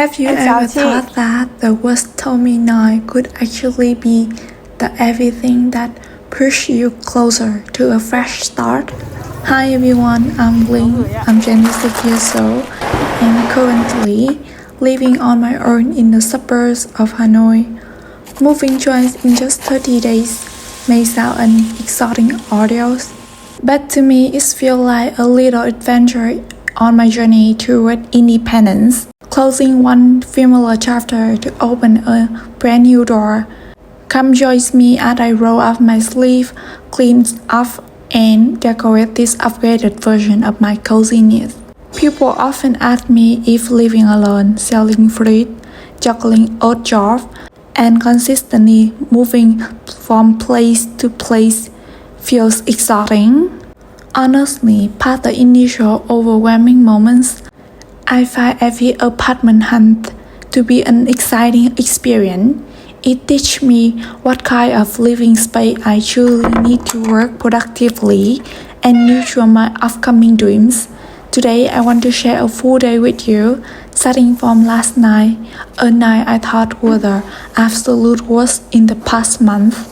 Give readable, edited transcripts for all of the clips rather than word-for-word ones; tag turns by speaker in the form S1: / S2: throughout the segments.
S1: Have you ever thought that the worst Hanoi could actually be the everything that push you closer to a fresh start? Hi everyone, I'm Bling. I'm 26 years old and currently living on my own in the suburbs of Hanoi. Moving twice in just 30 days may sound an exciting ordeal, but to me it feels like a little adventure on my journey toward independence. Closing one familiar chapter to open a brand new door. Come join me as I roll up my sleeve, clean up, and decorate this upgraded version of my coziness. People often ask me if living alone, selling fruit, juggling odd jobs, and consistently moving from place to place feels exhausting. Honestly, past the initial overwhelming moments, I find every apartment hunt to be an exciting experience. It teaches me what kind of living space I truly need to work productively and nurture my upcoming dreams. Today, I want to share a full day with you, starting from last night, a night I thought was the absolute worst in the past month.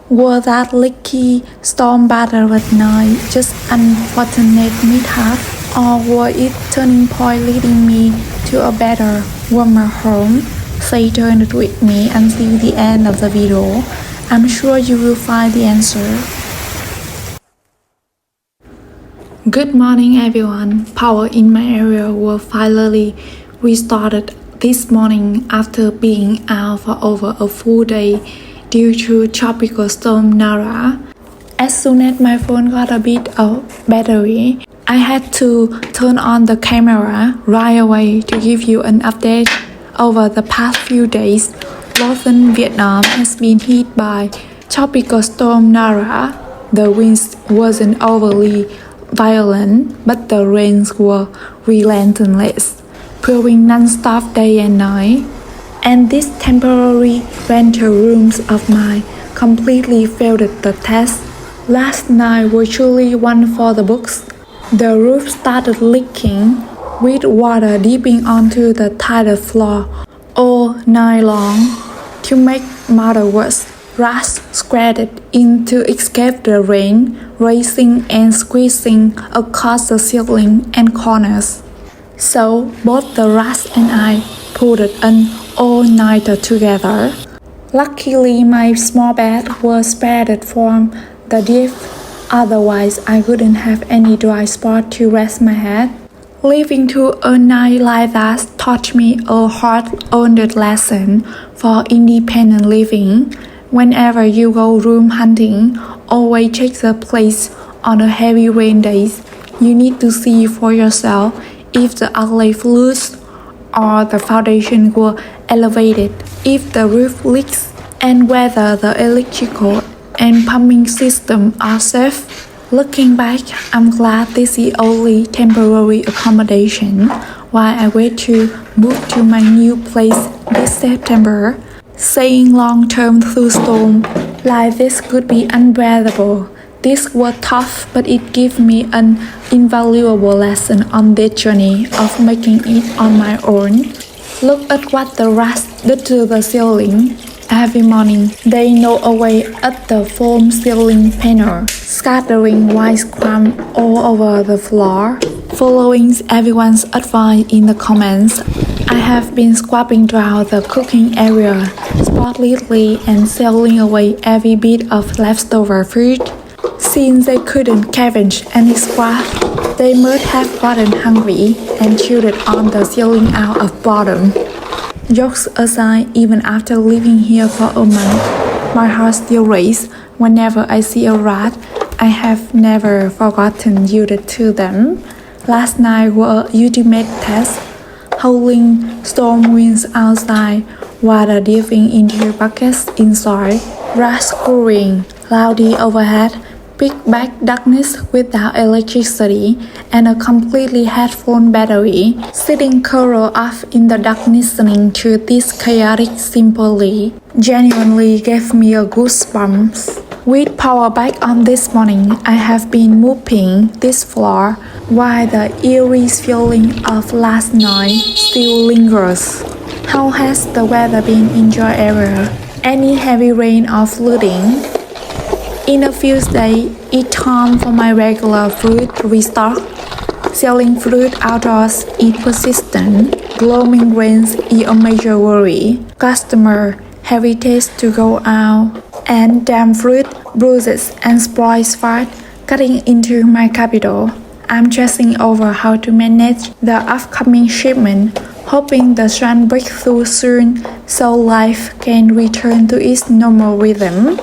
S1: Was that leaky storm battered at night just unfortunate mishap? Or was it turning point leading me to a better, warmer home? Stay tuned with me until the end of the video. I'm sure you will find the answer. Good morning everyone. Power in my area was finally restarted this morning after being out for over a full day due to tropical storm Nara. As soon as my phone got a bit of battery, I had to turn on the camera right away to give you an update. Over the past few days, northern Vietnam has been hit by tropical storm Nara. The winds wasn't overly violent, but the rains were relentless, pouring non-stop day and night. And these temporary rental rooms of mine completely failed the test. Last night was truly one for the books. The roof started leaking, with water dripping onto the tile floor all night long. To make matters worse, rats scratched in to escape the rain, racing and squeezing across the ceiling and corners. So both the rats and I pulled an all-nighter together. Luckily, my small bed was spared from the drift. Otherwise, I wouldn't have any dry spot to rest my head. Living through a night like that taught me a hard-earned lesson for independent living. Whenever you go room hunting, always check the place on the heavy rain days. You need to see for yourself if the outlet loose or the foundation were elevated, if the roof leaks, and whether the electrical and pumping system are safe. Looking back, I'm glad this is only temporary accommodation while I wait to move to my new place this September. Saying long-term through storm like this could be unbearable. This was tough, but it gave me an invaluable lesson on this journey of making it on my own. Look at what the rats did to the ceiling. Every morning, they gnaw away at the foam ceiling panel, scattering white crumbs all over the floor. Following everyone's advice in the comments, I have been scrubbing down the cooking area spotlessly and selling away every bit of leftover food. Since they couldn't scavenge any scrap, they must have gotten hungry and chewed on the ceiling out of boredom. Jokes aside, even after living here for a month, my heart still races whenever I see a rat. I have never forgotten you to them. Last night was an ultimate test. Howling storm winds outside, water dipping into buckets inside, rats scurrying loudly overhead, pitch black darkness without electricity, and a completely headphone battery. Sitting curled up in the darkness listening to this chaotic simply genuinely gave me a goosebumps. With power back on this morning, I have been mopping this floor while the eerie feeling of last night still lingers. How has the weather been in your area? Any heavy rain or flooding? In a few days, it's time for my regular fruit restock. Selling fruit outdoors is persistent. Glowing rains is a major worry. Customer hesitate to go out. And damn fruit bruises and spoils fast, cutting into my capital. I'm stressing over how to manage the upcoming shipment, hoping the sun breaks through soon so life can return to its normal rhythm.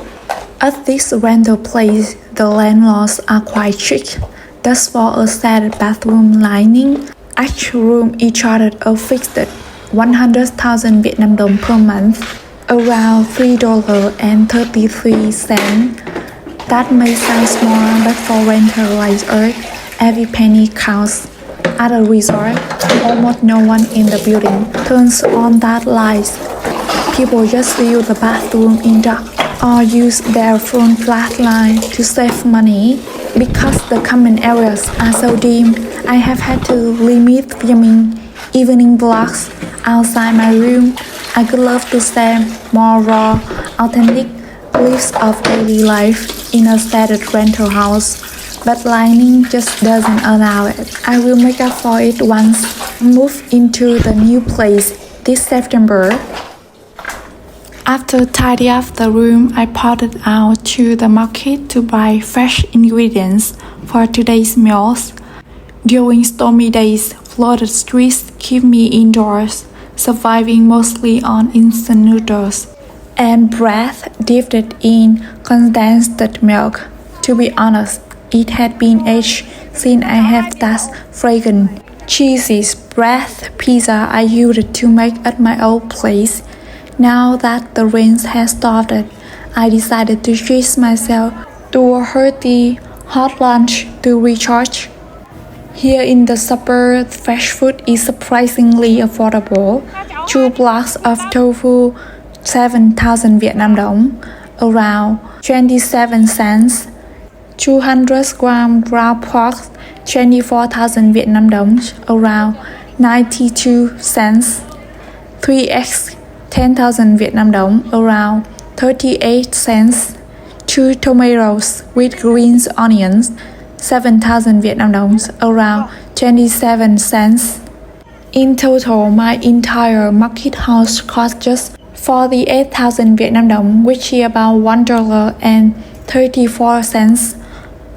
S1: At this rental place, the landlords are quite chic. Thus for a set bathroom lining, each room is charged a fixed 100,000 Vietnam dong per month, around $3.33. That may sound small, but for renter like us, every penny counts. At a resort, almost no one in the building turns on that light. People just use the bathroom in dark or use their phone flashlight to save money. Because the common areas are so dim, I have had to limit filming evening vlogs outside my room. I could love to share more raw, authentic clips of daily life in a standard rental house, but lighting just doesn't allow it. I will make up for it once I move into the new place this September. After tidying up the room, I popped out to the market to buy fresh ingredients for today's meals. During stormy days, flooded streets keep me indoors, surviving mostly on instant noodles and bread dipped in condensed milk. To be honest, it had been ages since I have that fragrant, cheesy bread pizza I used to make at my old place. Now that the rain has stopped, I decided to treat myself to a hearty hot lunch to recharge. Here in the suburb, fresh food is surprisingly affordable. 2 blocks of tofu, 7,000 Vietnam dong, around 27 cents. 200 gram ground pork, 24,000 Vietnam dong, around 92 cents. 3 eggs, 10,000 Vietnam dong, around 38 cents. 2 tomatoes with green onions, 7,000 Vietnam dong, around 27 cents. In total, my entire market house cost just 48,000 Vietnam dong, which is about $1.34.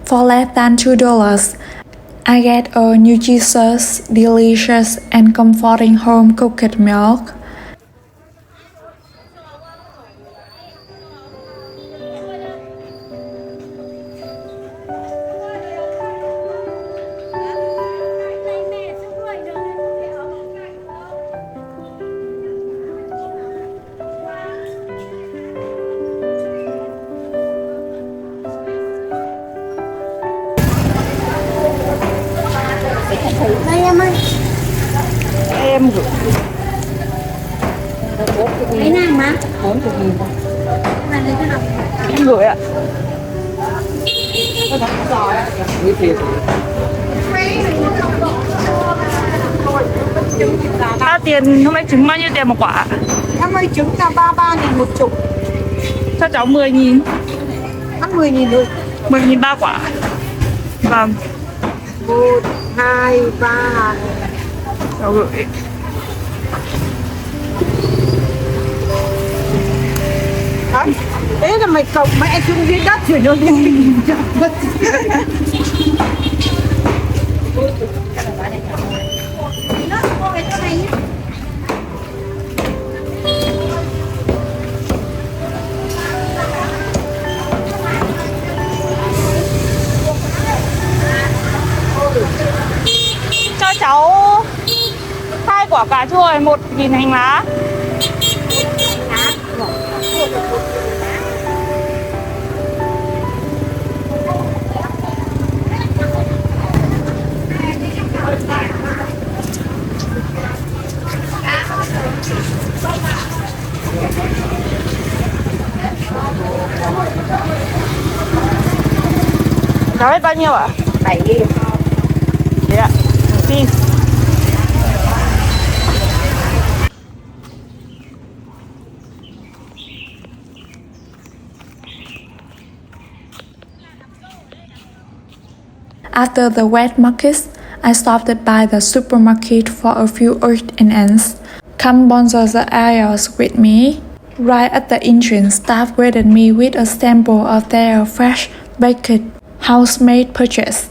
S1: For less than $2, I get a nutritious, delicious, and comforting home-cooked milk.
S2: Đây em ơi.
S3: Em gửi
S2: Lấy nào mà?
S3: 40.000.
S2: Mà lấy cái nào?
S3: Em gửi ạ. Gửi thiệt. 3 tiền, hôm nay trứng bao nhiêu tiền một quả?
S2: Em ơi, trứng là 33.000 một chục.
S3: Cho cháu 10.000.
S2: Ăn 10.000 thôi.
S3: 10.000 3 quả. Vâng.
S2: 1, 2, 3.
S3: Cháu gửi.
S2: Đấy. Thế là mày cộng mẹ xuống dưới đất rồi nó đi.
S3: Cho cháu 2 quả cà chua, 1.000 hành lá. Cháu hết bao nhiêu ạ?
S2: 7.000.
S3: Thế ạ. Xin.
S1: After the wet markets, I stopped by the supermarket for a few odds and ends. Come bonsor the aisles with me. Right at the entrance, staff greeted me with a sample of their fresh baked house-made purchase.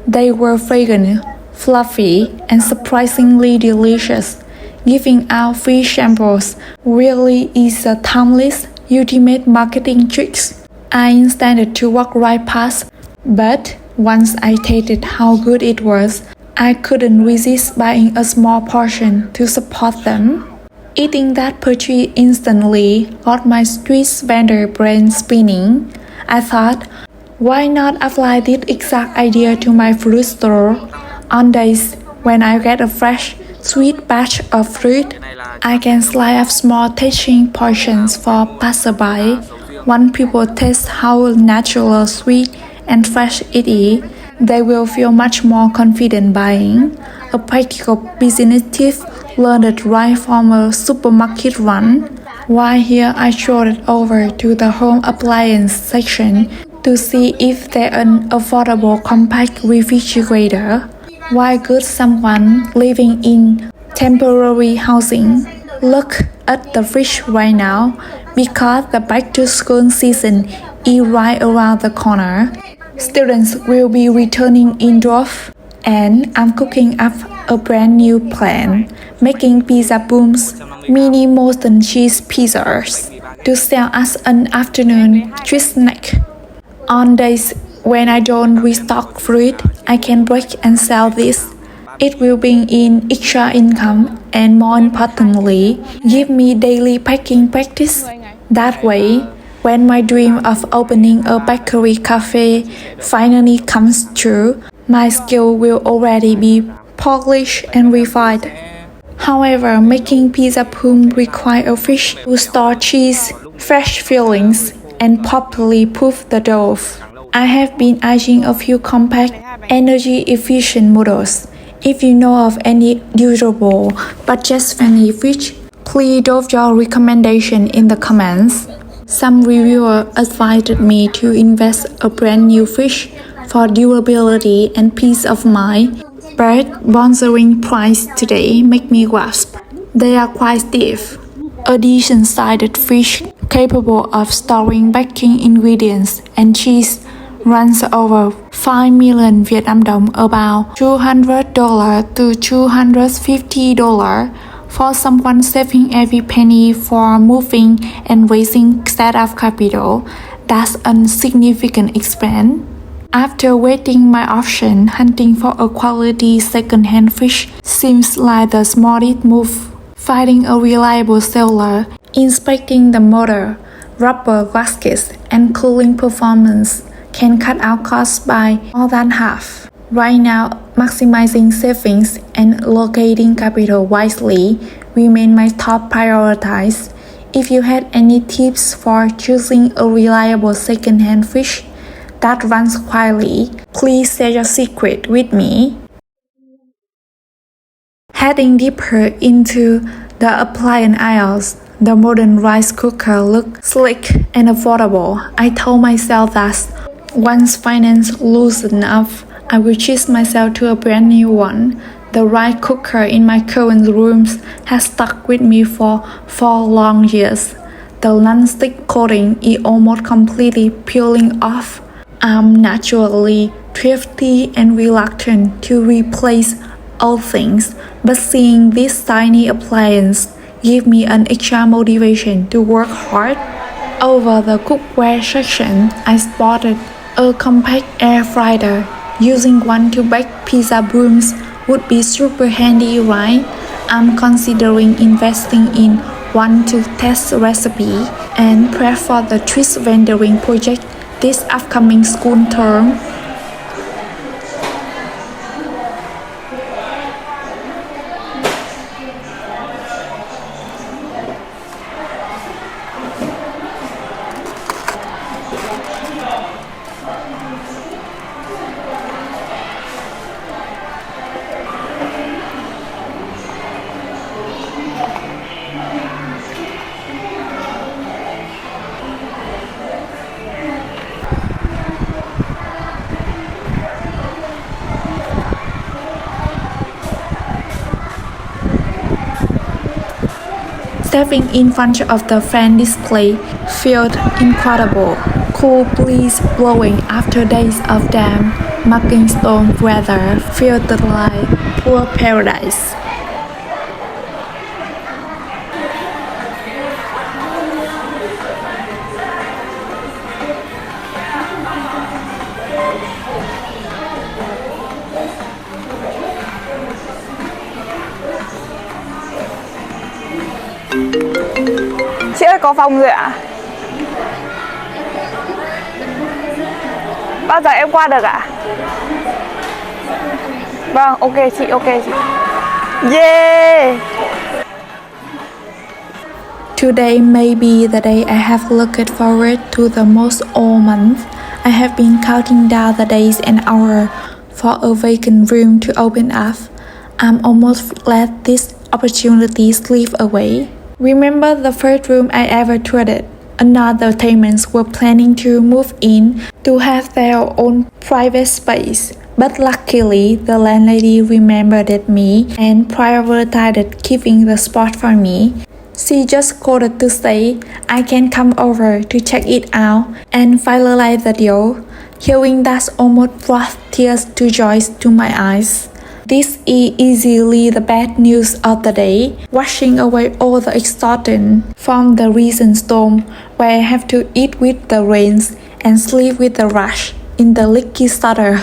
S1: They were fragrant, fluffy, and surprisingly delicious. Giving out free samples really is a timeless, ultimate marketing trick. I intended to walk right past, but once I tasted how good it was, I couldn't resist buying a small portion to support them. Eating that purchase instantly got my street vendor brain spinning. I thought, why not apply this exact idea to my fruit store? On days when I get a fresh, sweet batch of fruit, I can slice up small tasting portions for passerby. When people taste how natural, sweet, and fresh it is, they will feel much more confident buying. A practical business tip learned right from a supermarket run. While here, I trotted over to the home appliance section to see if there's an affordable compact refrigerator. Why could someone living in temporary housing look at the fridge right now? Because the back-to-school season is right around the corner. Students will be returning in droves, and I'm cooking up a brand new plan, making pizza booms, mini molten cheese pizzas, to sell as an afternoon treat snack. On days when I don't restock fruit, I can bake and sell this. It will bring in extra income and, more importantly, give me daily packing practice. That way, when my dream of opening a bakery cafe finally comes true, my skill will already be polished and refined. However, making pizza boom requires a fish to store cheese, fresh fillings, and properly proof the dough. I have been eyeing a few compact, energy-efficient models. If you know of any durable, budget-friendly fridge, please drop your recommendation in the comments. Some reviewer advised me to invest a brand new fridge for durability and peace of mind, but sponsoring price today make me gasp. They are quite stiff. A decent-sized fridge capable of storing baking ingredients and cheese runs over 5 million Vietnam dong, about $200 to $250. For someone saving every penny for moving and raising startup capital, that's a significant expense. After weighing my option, hunting for a quality second-hand fish seems like the smartest move. Finding a reliable seller, inspecting the motor, rubber gaskets, and cooling performance can cut out costs by more than half. Right now, maximizing savings and allocating capital wisely remain my top priorities. If you had any tips for choosing a reliable second-hand fish that runs quietly, please share your secret with me. Heading deeper into the appliance aisles, the modern rice cooker looked sleek and affordable. I told myself that once finance loosen up, I will treat myself to a brand new one. The rice cooker in my current rooms has stuck with me for 4 long years. The non-stick coating is almost completely peeling off. I'm naturally thrifty and reluctant to replace old things, but seeing this tiny appliance gave me an extra motivation to work hard. Over the cookware section, I spotted a compact air fryer. Using one to bake pizza booms would be super handy, right? I'm considering investing in one to test recipe and prep for the treat vending project this upcoming school term. Stepping in front of the fan display felt incredible. Cool breeze blowing after days of damp, mucking storm weather felt like pure paradise.
S3: Chị ơi có phòng rồi ạ? Bao giờ em qua được ạ? Vâng, ok chị, ok chị. Yeah!
S1: Today may be the day I have looked forward to the most all month. I have been counting down the days and hours for a vacant room to open up. I'm almost let this opportunity slip away. Remember the first room I ever toured? Another tenants were planning to move in to have their own private space. But luckily, the landlady remembered me and prioritized keeping the spot for me. She just called to say I can come over to check it out and finalize the deal. Hearing that almost brought tears to joy to my eyes. This is easily the bad news of the day, washing away all the exhaustion from the recent storm where I have to eat with the rains and sleep with the rush in the leaky starter.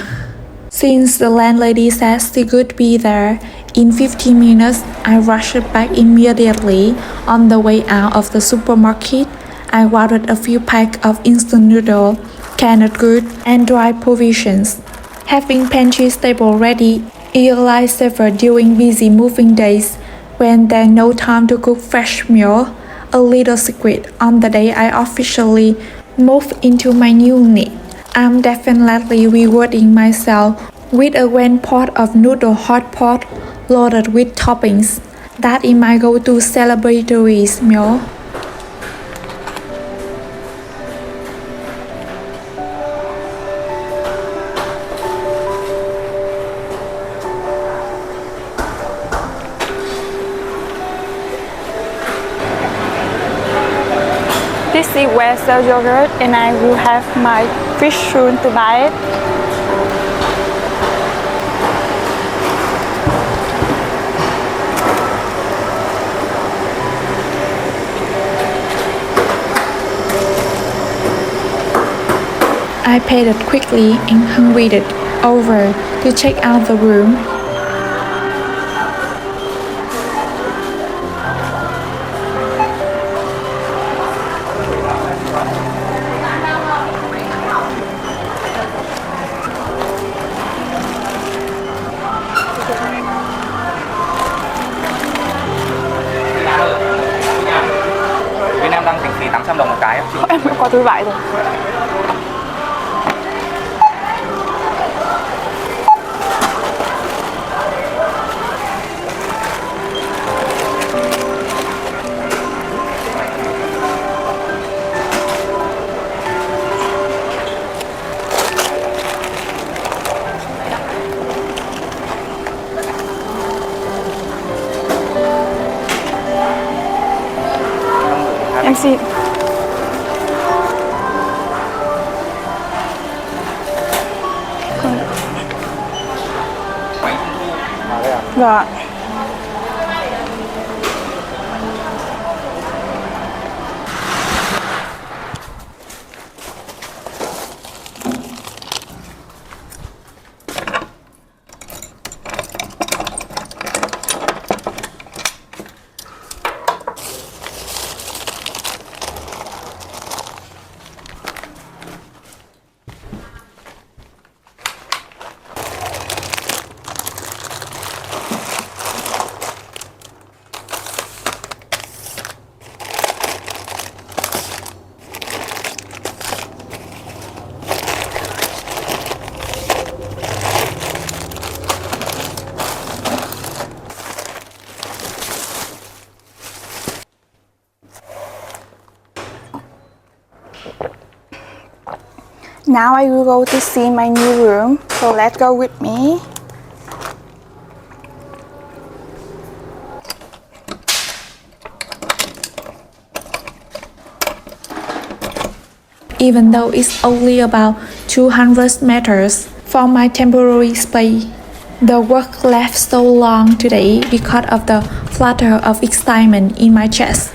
S1: Since the landlady said she could be there in 15 minutes, I rushed back immediately. On the way out of the supermarket, I ordered a few packs of instant noodles, canned goods, and dry provisions. Having pantry stable ready is a lifesaver during busy moving days when there's no time to cook fresh meal. A little secret: on the day I officially moved into my new unit, I'm definitely rewarding myself with a grand pot of noodle hot pot loaded with toppings. That is my go-to celebratory meal.
S3: This is where sell yogurt and I will have my fish soon to buy it.
S1: I paid it quickly and hurried it over to check out the room.
S4: Bên em đang tính phí 800 đồng một cái ạ.
S3: Em cũng có túi vải rồi. Em xin. Dạ. Now I will go to see my new room, so let's go with me.
S1: even though it's only about 200 meters from my temporary space. The work left so long today because of the flutter of excitement in my chest.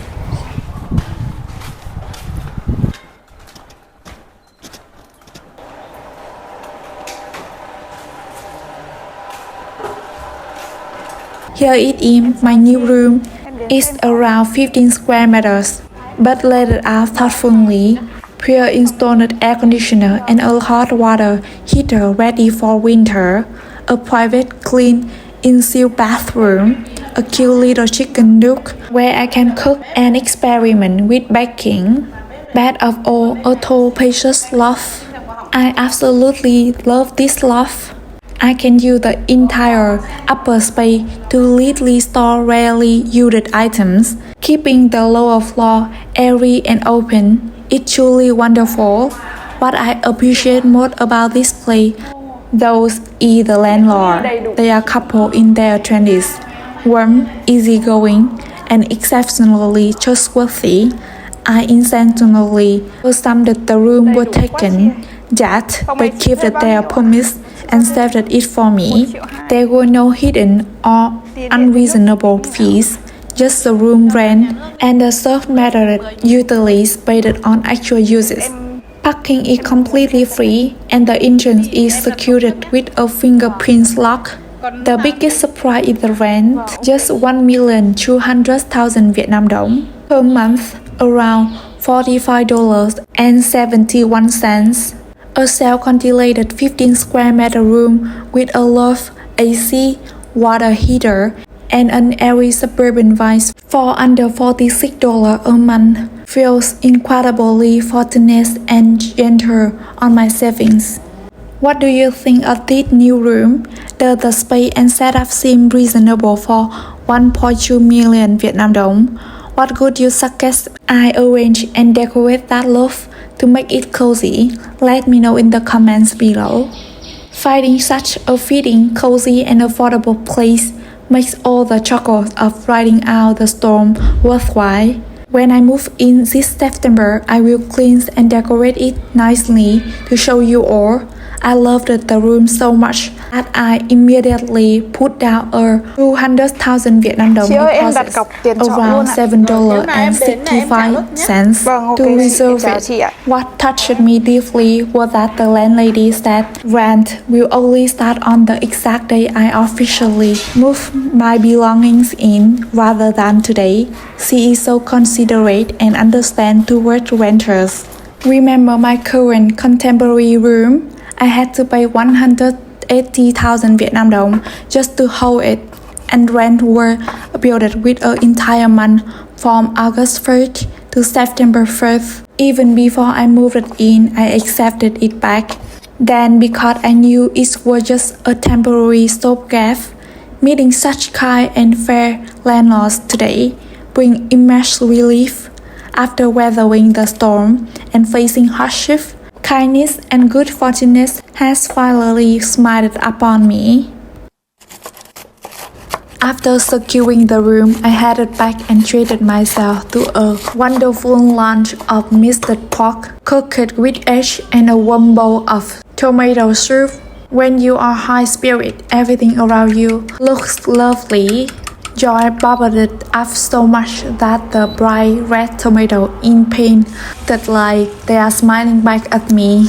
S1: Here it is, my new room. It's around 15 square meters, but laid it out thoughtfully. Pre-installed air conditioner and a hot water heater ready for winter. A private clean in-seal bathroom, a cute little chicken nook where I can cook and experiment with baking. Best of all, a tall spacious loft. I absolutely love this loft. I can use the entire upper space to neatly store rarely used items, keeping the lower floor airy and open. It's truly wonderful. What I appreciate most about this place, those is the landlord. They are a couple in their 20s, warm, easygoing, and exceptionally trustworthy. I intentionally assumed that the room was taken, that they kept their promise and saved it for me. There were no hidden or unreasonable fees, just the room rent and the self-metered utilities based on actual uses. Parking is completely free and the entrance is secured with a fingerprint lock. The biggest surprise is the rent, just 1,200,000 Vietnam dong per month, around $45.71. A self-ventilated 15 square meter room with a loft, AC, water heater, and an airy suburban vibe for under $46 a month feels incredibly fortunate and gentle on my savings. What do you think of this new room? Does the space and setup seem reasonable for 1.2 million Vietnam dong? What would you suggest I arrange and decorate that loft to make it cozy? Let me know in the comments below. Finding such a fitting, cozy, and affordable place makes all the struggles of riding out the storm worthwhile. When I move in this September, I will clean and decorate it nicely to show you all. I loved the room so much that I immediately put down a 200,000 Vietnam dong deposit, around $7.65 to reserve it. What touched me deeply was that the landlady said rent will only start on the exact day I officially move my belongings in rather than today. She is so considerate and understanding towards renters. Remember my current contemporary room? I had to pay 180,000 Vietnam dong just to hold it, and rent were billed with an entire month from August 1st to September 1st. Even before I moved it in, I accepted it back. Then, because I knew it was just a temporary stopgap, meeting such kind and fair landlords today bring immense relief. After weathering the storm and facing hardship, kindness and good fortune has finally smiled upon me. After securing the room, I headed back and treated myself to a wonderful lunch of minced pork, cooked with eggs and a warm bowl of tomato soup. When you are high-spirited, everything around you looks lovely. Joy bubbled up so much that the bright red tomato in paint looked like they are smiling back at me.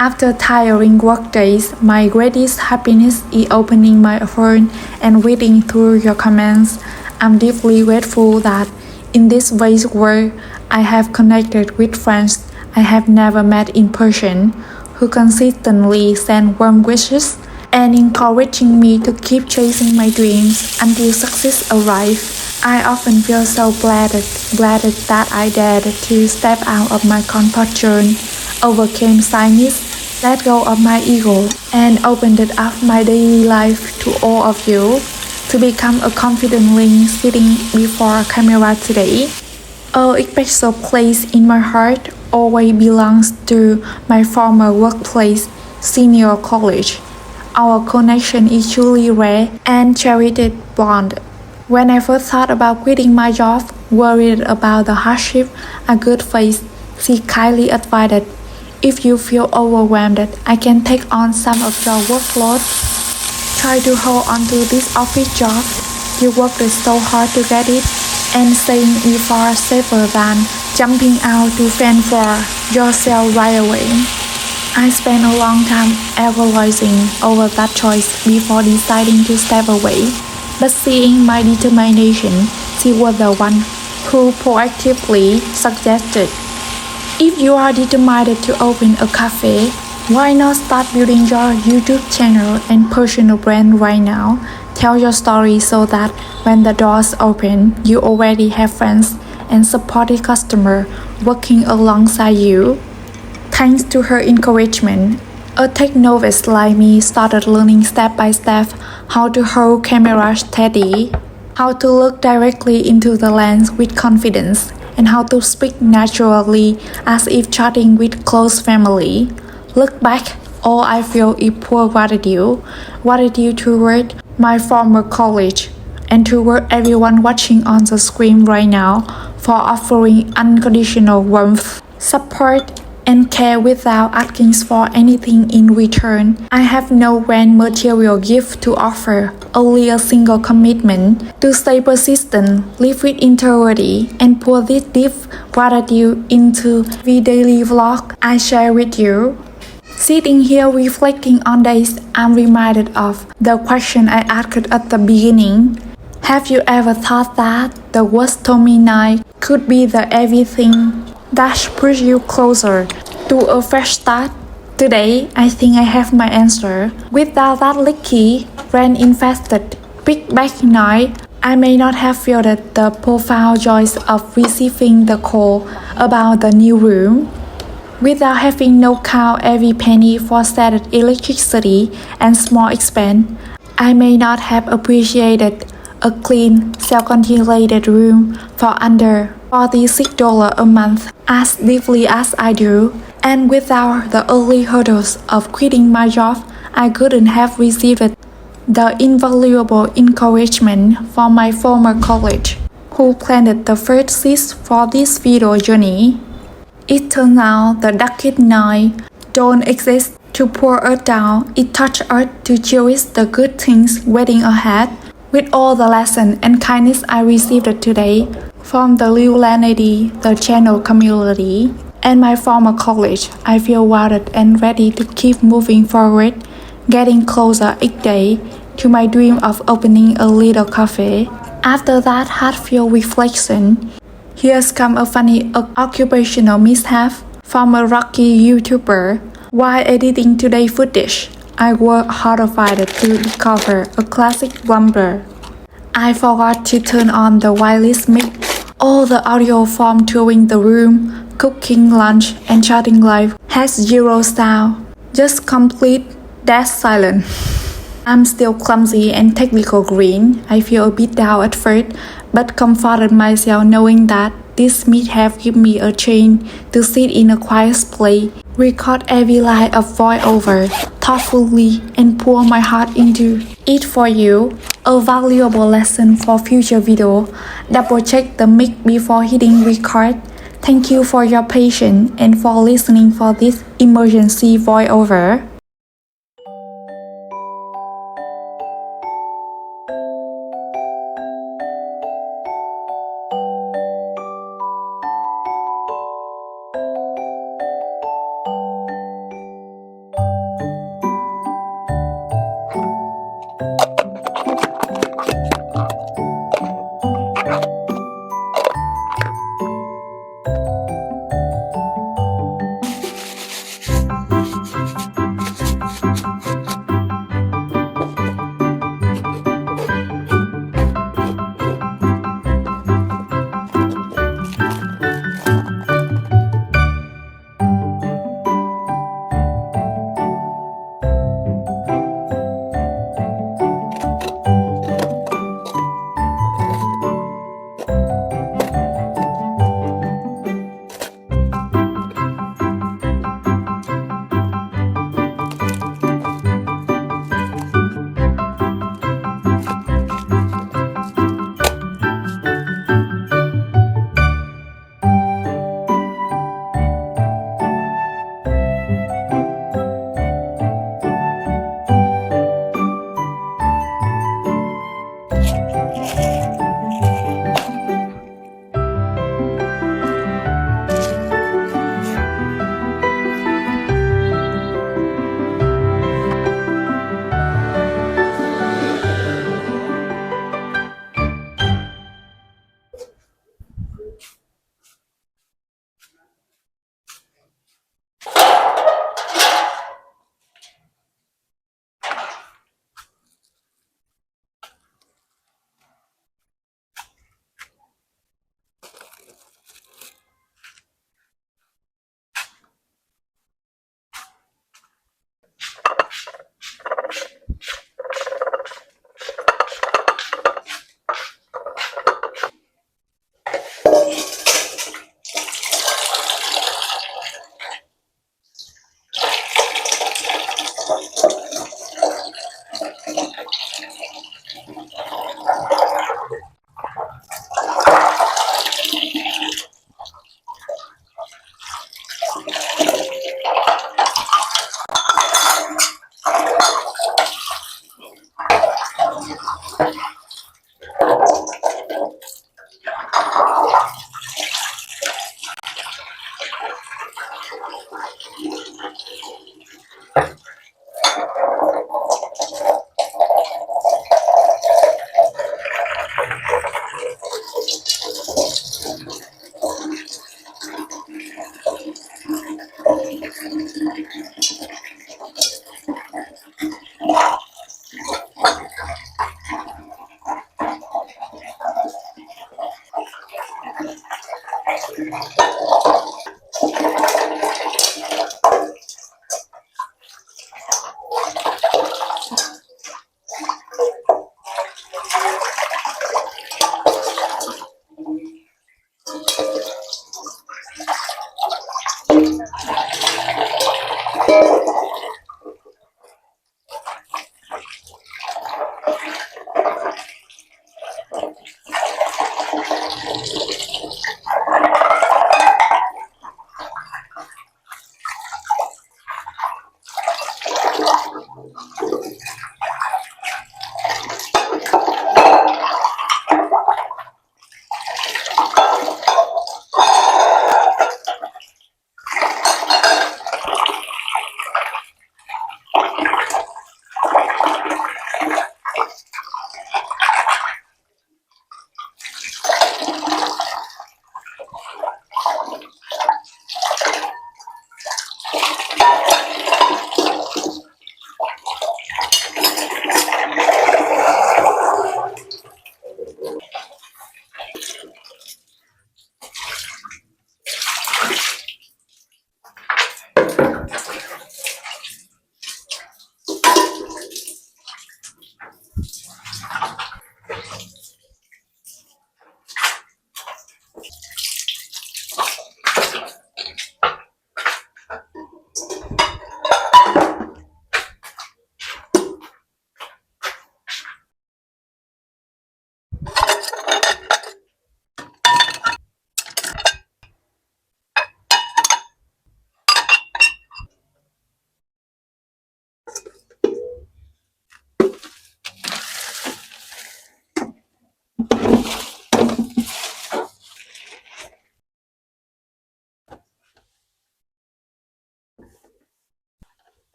S1: After tiring work days, my greatest happiness is opening my phone and reading through your comments. I'm deeply grateful that in this vast world, I have connected with friends I have never met in person, who consistently send warm wishes and encouraging me to keep chasing my dreams until success arrives. I often feel so glad that I dared to step out of my comfort zone, overcame shyness, let go of my ego, and opened up my daily life to all of you, to become a confident link sitting before a camera today. A special place in my heart always belongs to my former workplace, senior college. Our connection is truly rare and cherished bond. When I first thought about quitting my job, worried about the hardship, a good face She kindly advised, if you feel overwhelmed, I can take on some of your workload. Try to hold on to this office job. You worked so hard to get it, and saying is far safer than jumping out to fend for yourself right away. I spent a long time agonizing over that choice before deciding to step away. But seeing my determination, she was the one who proactively suggested, if you are determined to open a cafe, why not start building your YouTube channel and personal brand right now? Tell your story so that when the doors open, you already have friends and supportive customers working alongside you. Thanks to her encouragement, a tech novice like me started learning step by step how to hold camera steady, how to look directly into the lens with confidence, and how to speak naturally as if chatting with close family. Look back, all I feel is pure gratitude. Gratitude toward my former college and toward everyone watching on the screen right now for offering unconditional warmth, support, and care without asking for anything in return. I have no grand material gift to offer, only a single commitment to stay persistent, live with integrity, and pour this deep gratitude into the daily vlog I share with you. Sitting here reflecting on this, I'm reminded of the question I asked at the beginning. Have you ever thought that the worst stormy night could be the everything that pushes you closer to a fresh start? Today, I think I have my answer. Without that leaky, rain-infested, pitch-black night, I may not have felt the profound joy of receiving the call about the new room. Without having no count every penny for static electricity and small expense, I may not have appreciated a clean, self-ventilated room for under $46 a month as deeply as I do. And without the early hurdles of quitting my job, I couldn't have received the invaluable encouragement from my former college, who planted the first seeds for this video journey. It turns out the darkest night don't exist to pour us down. It touches us to cherish the good things waiting ahead. With all the lessons and kindness I received today from the Liu Lady, the channel community, and my former college, I feel wired and ready to keep moving forward, getting closer each day to my dream of opening a little cafe. After that heartfelt reflection, here's come a funny occupational mishap from a rocky YouTuber. While editing today's footage, I worked horrified to recover a classic blunder. I forgot to turn on the wireless mic. All the audio from touring the room, cooking lunch, and chatting live has zero sound. Just complete dead silence. I'm still clumsy and technical green. I feel a bit down at first, but comforted myself knowing that this mishap given me a chance to sit in a quiet place, record every line of voiceover thoughtfully, and pour my heart into it for you. A valuable lesson for future video. Double check the mic before hitting record. Thank you for your patience and for listening for this emergency voiceover.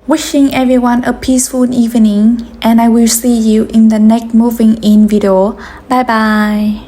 S1: Wishing everyone a peaceful evening, and I will see you in the next moving in video. Bye bye.